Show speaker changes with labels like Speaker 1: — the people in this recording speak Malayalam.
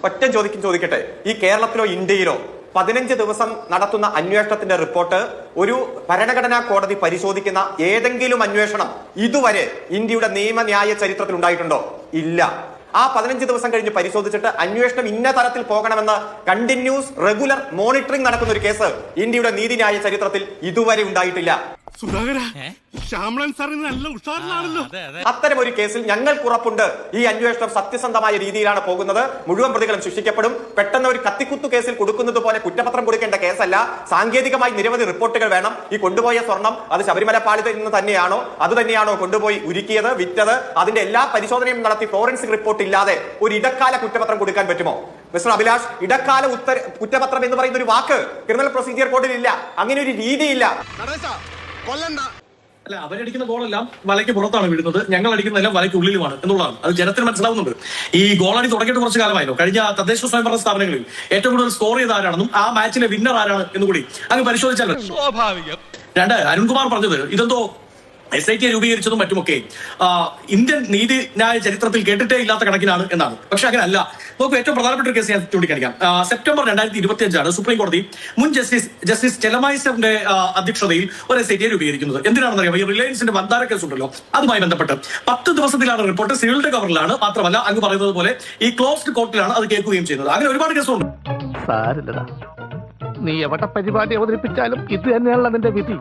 Speaker 1: ഒറ്റ ചോദിക്കട്ടെ, ഈ കേരളത്തിലോ ഇന്ത്യയിലോ 15 ദിവസം നടത്തുന്ന അന്വേഷണത്തിന്റെ റിപ്പോർട്ട് ഒരു ഭരണഘടനാ കോടതി പരിശോധിക്കുന്ന ഏതെങ്കിലും അന്വേഷണം ഇതുവരെ ഇന്ത്യയുടെ നിയമന്യായ ചരിത്രത്തിൽ ഉണ്ടായിട്ടുണ്ടോ? ഇല്ല. ആ 15 ദിവസം കഴിഞ്ഞ് പരിശോധിച്ചിട്ട് അന്വേഷണം ഇന്ന തരത്തിൽ പോകണമെന്ന് കണ്ടിന്യൂസ് റെഗുലർ മോണിറ്ററിംഗ് നടക്കുന്ന ഒരു കേസ് ഇന്ത്യയുടെ നീതിന്യായ ചരിത്രത്തിൽ ഇതുവരെ ഉണ്ടായിട്ടില്ല. അത്തരം ഒരു കേസിൽ ഞങ്ങൾക്ക് ഉറപ്പുണ്ട് ഈ അന്വേഷണം സത്യസന്ധമായ രീതിയിലാണ് പോകുന്നത്. മുഴുവൻ പ്രതികളും ശിക്ഷിക്കപ്പെടും. പെട്ടെന്ന് ഒരു കത്തിക്കുത്തു കേസിൽ കൊടുക്കുന്നത് പോലെ കുറ്റപത്രം കൊടുക്കേണ്ട കേസല്ല. സാങ്കേതികമായി നിരവധി റിപ്പോർട്ടുകൾ വേണം. ഈ കൊണ്ടുപോയ സ്വർണം അത് ശബരിമല പാളിയിൽ നിന്ന് തന്നെയാണോ, അത് തന്നെയാണോ കൊണ്ടുപോയി ഉരുക്കിയത്, വിറ്റത്, അതിന്റെ എല്ലാ പരിശോധനയും നടത്തി ഫോറൻസിക് റിപ്പോർട്ട് ഇല്ലാതെ ഒരു ഇടക്കാല കുറ്റപത്രം കൊടുക്കാൻ പറ്റുമോ? മിസ്റ്റർ അഭിലാഷ്, ഇടക്കാല കുറ്റപത്രം എന്ന് പറയുന്ന ഒരു വാക്ക് ക്രിമിനൽ പ്രൊസീജിയർ കോഡിൽ ഇല്ല. അങ്ങനെ ഒരു രീതിയില്ല.
Speaker 2: അല്ല, അവരടിക്കുന്ന ഗോളെല്ലാം വലയ്ക്ക് പുറത്താണ് വീഴുന്നത്, ഞങ്ങൾ അടിക്കുന്നതെല്ലാം വലയ്ക്ക് ഉള്ളിലുമാണ് എന്നുള്ളതാണ്. അത് ജനത്തിന് മനസ്സിലാവുന്നുണ്ട്. ഈ ഗോളടി തുടങ്ങിയിട്ട് കുറച്ച് കാലമായല്ലോ. കഴിഞ്ഞ തദ്ദേശ സ്വയംഭരണ സ്ഥാപനങ്ങളിൽ ഏറ്റവും കൂടുതൽ സ്കോർ ചെയ്ത ആരാണെന്നും ആ മാച്ചിലെ വിന്നർ ആരാണ് എന്നുകൂടി അങ്ങ് പരിശോധിച്ചാൽ സ്വാഭാവികം. അരുൺകുമാർ പറഞ്ഞത് ഇതെന്തോ SIT രൂപീകരിച്ചതും മറ്റുമൊക്കെ ഇന്ത്യൻ നീതിന്യായ ചരിത്രത്തിൽ കേട്ടിട്ടേ ഇല്ലാത്ത കണക്കിനാണ് എന്നാണ്. പക്ഷെ അങ്ങനെ അല്ല. നമുക്ക് ഏറ്റവും പ്രധാനപ്പെട്ട ഒരു കേസ് ഞാൻ ചൂണ്ടിക്കാണിക്കാം. സെപ്റ്റംബർ 2025 സുപ്രീം കോടതി മുൻ ജസ്റ്റിസ് ചെലമൈസറിന്റെ അധ്യക്ഷതയിൽ ഒരു SIT രൂപീകരിക്കുന്നത്. എന്തിനാണെന്ന് അറിയാം? ഈ റിലയൻസിന്റെ മന്ദാര കേസ് ഉണ്ടല്ലോ, അതുമായി ബന്ധപ്പെട്ട് 10 ദിവസത്തിലാണ് റിപ്പോർട്ട്. സീൽഡ് കവറിലാണ്. മാത്രമല്ല, അങ്ങ് പറയുന്നത് പോലെ ഈ ക്ലോസ്ഡ് കോർട്ടിലാണ് അത് കേൾക്കുകയും ചെയ്യുന്നത്. അങ്ങനെ ഒരുപാട് കേസുണ്ട്.
Speaker 3: നീ എവിടെ പരിപാടി അവതരിപ്പിച്ചാലും ഇത് തന്നെയാണല്ലോ നിന്റെ വിധി.